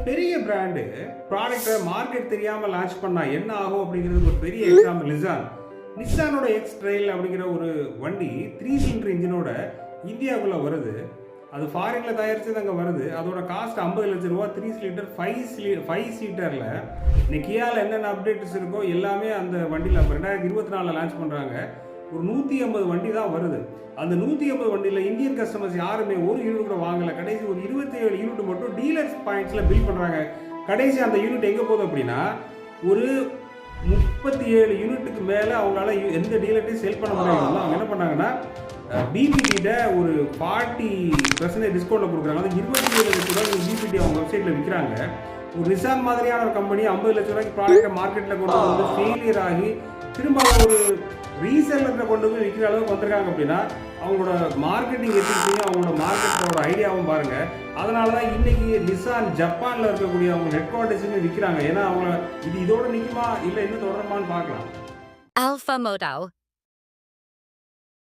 பெரிய பிராண்டு ப்ராடக்ட்டை மார்க்கெட் தெரியாமல் லான்ச் பண்ணா என்ன ஆகும் அப்படிங்கிறது ஒரு பெரிய எக்ஸாம்பிள் நிசானோட எக்ஸ் ட்ரெயில் அப்படிங்கிற ஒரு வண்டி 3 சிலிண்டர் இன்ஜினோட இந்தியாவுக்குள்ளே வருது. அது ஃபாரினில் தயாரிச்சது அங்கே வருது. அதோட காஸ்ட் 50 லட்சம் ரூபா. 3 சிலிண்டர் 5 சீட்டரில் இன்னைக்கு கியாவில் என்னென்ன அப்டேட்ஸ் இருக்கோ எல்லாமே அந்த வண்டியில் 2024 லான்ச் பண்ணுறாங்க. ஒரு 150 வண்டி தான் வருது. அந்த 150 வண்டியில் இந்தியன் கஸ்டமர்ஸ் யாருமே ஒரு யூனிட் கூட வாங்கலை. கடைசி ஒரு 27 யூனிட் மட்டும் டீலர்ஸ் பாயிண்ட்ஸில் பில் பண்ணுறாங்க. கடைசி அந்த யூனிட் எங்கே போகுது அப்படின்னா ஒரு 37 யூனிட்டுக்கு மேலே அவங்களால எந்த டீலர்ட்டையும் செல் பண்ண முடியாது. அவங்க என்ன பண்ணாங்கன்னா பிபிடிட்ட ஒரு 40% டிஸ்கவுண்ட்டில் கொடுக்குறாங்க. அது 27 லட்ச ரூபாய்க்கு பிபிடி அவங்க வெப்சைட்டில் விற்கிறாங்க. ஒரு நிசான் மாதிரியான ஒரு கம்பெனி 50 லட்ச ரூபாய்க்கு ப்ராடக்ட்டை மார்க்கெட்டில் கொண்டு வந்து ஃபெயிலியர் ஆகி திரும்ப ஒரு ரீசேலரில் கொண்டு போய் விற்கிற அளவுக்கு வந்திருக்காங்க அப்படின்னா அவங்களோட மார்க்கெட்டிங் எத்திக்ஸையும் அவங்களோட மார்க்கெட்டோட ஐடியாவும் பாருங்கள். அதனால தான் இன்றைக்கி நிசான் ஜப்பானில் இருக்கக்கூடிய அவங்க ஹெட் குவார்ட்டர்ஸுமே விற்கிறாங்க. ஏன்னா அவங்க இதோட நிற்குமா இல்லை இன்னும் தொடருமான்னு பார்க்கலாம். Alpha Moto